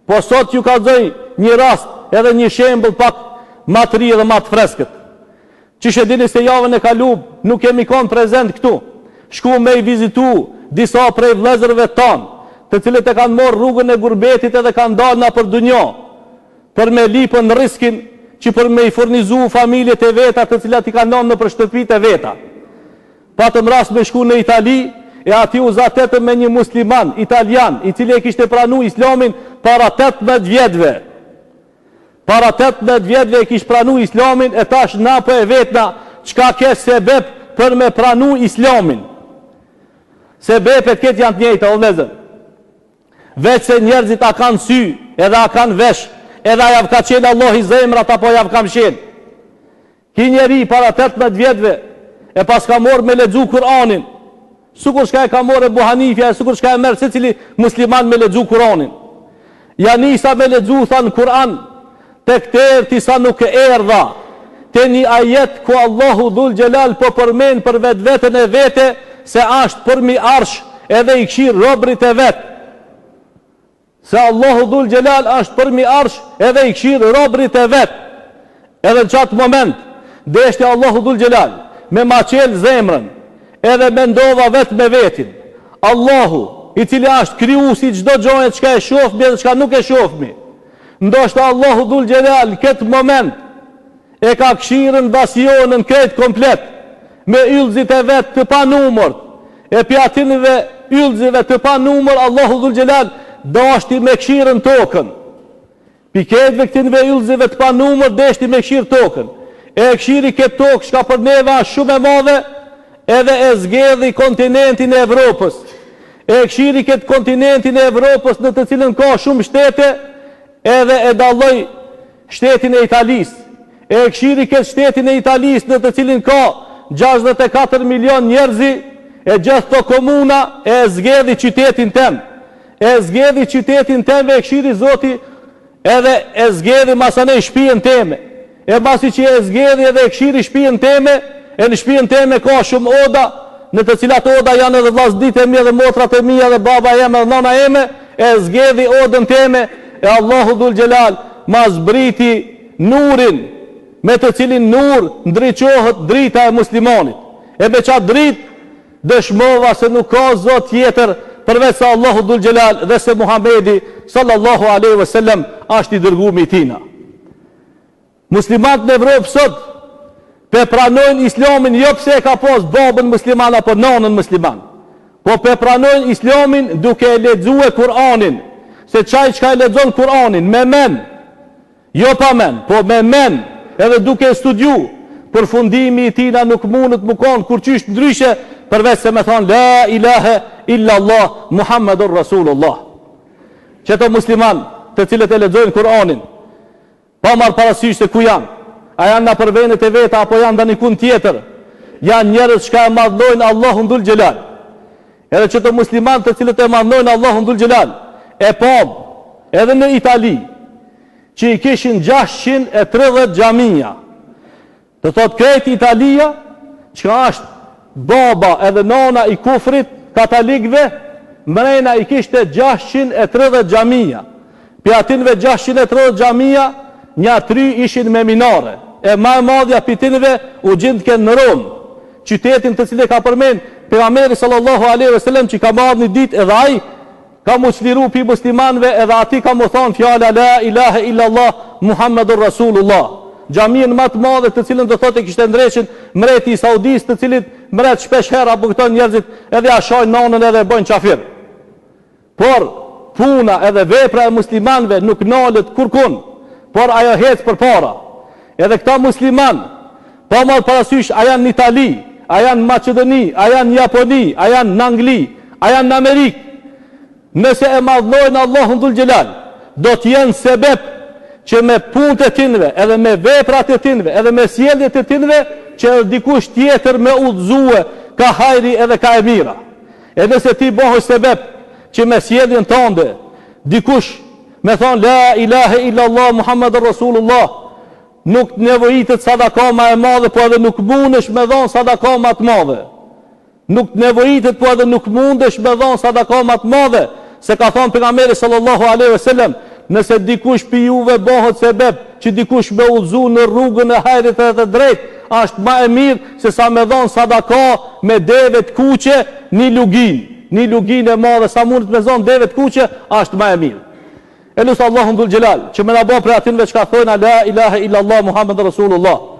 Po sot ju kallëzoj një rast, edhe një shembull pak më të ri dhe më të freskët. Që dini se javën e kaluar nuk kemi qenë prezent këtu. Shku me i vizitu disa prej vëllezërve tanë, të cilët e kanë marrë rrugën e gurbetit edhe kanë dalë na për dunjë, për me lipën riskin që për me i furnizu familjet e veta të cilat i kanë ndonë në për shtëpitë e veta. Patëm rast me shku në Itali, e ati u zatetëm me një musliman italian, i cili e kishte pranu islamin para 18 vjetëve. Para 18 vjetëve e kishte pranu islamin, e tash na për e vetna qka ke sebeb për me pranu islamin. Sebepet këtë janë të njëjta, o vëllezër. Veç se njerëzit a kanë sy, edhe a kanë vesh, edhe a javë ka qenë Allah i zemrat, apo javë kam qenë. Ki njeri para 18 vjetëve, e pas ka morë me ledzu Kur'anin, sukur shka e ka morë e Buhanifja, sukur shka e merë se cili musliman me ledzu Kur'anin. Ja nisa me ledzu, thanë Kur'an, te këtër tisa nuk e erdha, te një ajet ku Allahu dhul gjelal po përmen për vetë vetën e vete, se ashtë për mi arsh edhe i këshirë robrit e vetë. Se Allahu dhul gjelal ashtë për mi arsh edhe i këshirë robrit e vetë. Edhe në qatë moment, deshte Allahu dhul gjelal, me ma qelë zemrën, edhe me ndova vetë me vetin. Allahu, i cili ashtë kriju si gjdo gjojnë qka e shofmi edhe qka nuk e shofmi. Ndoshta Allahu dhul gjelal, këtë moment, e ka këshirën vasionën këtë komplet, me yllëzit e vetë të pa numërt, e pjatinëve yllëzive të pa numër, Allahu dhul gjelal, dashti me këshirën tokën. Piketve këtinve yllëzive të pa numër, deshti me këshirë tokën. E këshiri këtë tokë, shka për neva shumë e madhe, edhe e zgedhi kontinentin e Evropës. E këshiri këtë kontinentin e Evropës, në të cilën ka shumë shtete, edhe e dalloj shtetin e Italisë. E këshiri këtë shtetin e Italisë, në të cilin ka 64 milion njerëzi, e gjithë të komuna, e zgedhi qytetin tem. E zgedhi qytetin tem, e këshiri zoti, edhe e zgedhi masane shpijen teme. E masi që e zgedhi edhe e këshiri shpijen teme, e në shpijen teme ka shumë oda, në të cilat oda janë edhe vllazdit e mi, edhe motrat e mi, edhe baba eme, edhe nana eme, e zgedhi odën teme, e Allahu dhul gjelal, ma zbriti nurin, me të cilin nur ndriqohet drita e muslimonit. E me qatë drit, dëshmova se nuk ka zot tjetër përveç se Allahu dhul gjelal dhe se Muhamedi sallallahu aleyhi vësallem ashtë i dërgumi i tina. Muslimat në Evropë sot pe pranojnë islamin jo pse e ka pas babën musliman apo nanën musliman, po pe pranojnë islamin duke e lexuar Kur'anin, se qaj qka e lexon Kur'anin me men, jo pa men, po me men, edhe duke studiu, përfundimi i tina nuk mundet më konë kur qysh ndryshe, përveç se me thonë la ilahe illa Allah, Muhammedur Rasulullah. Qëto musliman të cilët e lexojnë Kur'anin, pa marë parasysh se ku janë, a janë në përvenet e veta, apo janë dhe një kun tjetër, janë njerës shka e madhnojnë Allahun dhul gjelal. Edhe qëto musliman të cilët e madhnojnë Allahun dhul gjelal, e pam, edhe në Itali, që i kishin 630 xhamia. Të thot këtë Italia, që është baba edhe nana i kufrit katolikëve, mrena i kishte 630 xhamia. Për atinve 630 xhamia, një 3 ishin me minare. E ma e madhja pitinve u gjindke në Rom, qytetin të cilë ka përmen pejgamberi sallallahu alaihi wasallam, që ka marrë një ditë edhe ai ka mu çliru pi muslimanve, edhe ati ka mu thonë fjala la ilahe illallah Muhammedur Rasulullah. Xhamien më të madhe të cilën do thotë kishte ndreshin mreti i Saudis, të cilit mret shpesh herë apo këto njerëzit edhe ashojnë nanën edhe bojnë qafir. Por puna edhe vepra e muslimanve nuk nalet kurkun, por ajo hec për para. Edhe këta musliman, pa marrë parasysh, a janë në Itali, a janë në Macedoni, a janë në Japoni, a janë në Angli, a janë në Amerikë, nëse e madhnojnë Allahun dhul gjelal, do t'jenë sebeb që me punët e tinve, edhe me veprat e tinve, edhe me sjelljet e tinve, që dikush tjetër me udhëzue ka hajri edhe ka e mira. E nëse ti bëhesh sebeb që me sjelljen tënde, dikush me thonë la ilahe illallah Muhammedur Rasulullah, nuk nevojitet sadaka ma e madhe, po edhe nuk mundesh me dhonë sadaka ma të madhe. Nuk nevojitet, po edhe nuk mundesh me dhonë sadaka ma të madhe, se ka thonë pejgamberi sallallahu alaihi wasallam, nëse dikush pi juve bëhet sebeb që dikush me udhëzu në rrugën e hajrit dhe të drejt, është ma e mirë se sa me dhonë sadaka me deve të kuqe një lugin e madhe, sa mund të me zonë deve të kuqe, është ma e mirë. E lusë Allahun dhul gjelal, që me në bo për atinve që ka thojna la ilaha illallah Muhammed Rasulullah.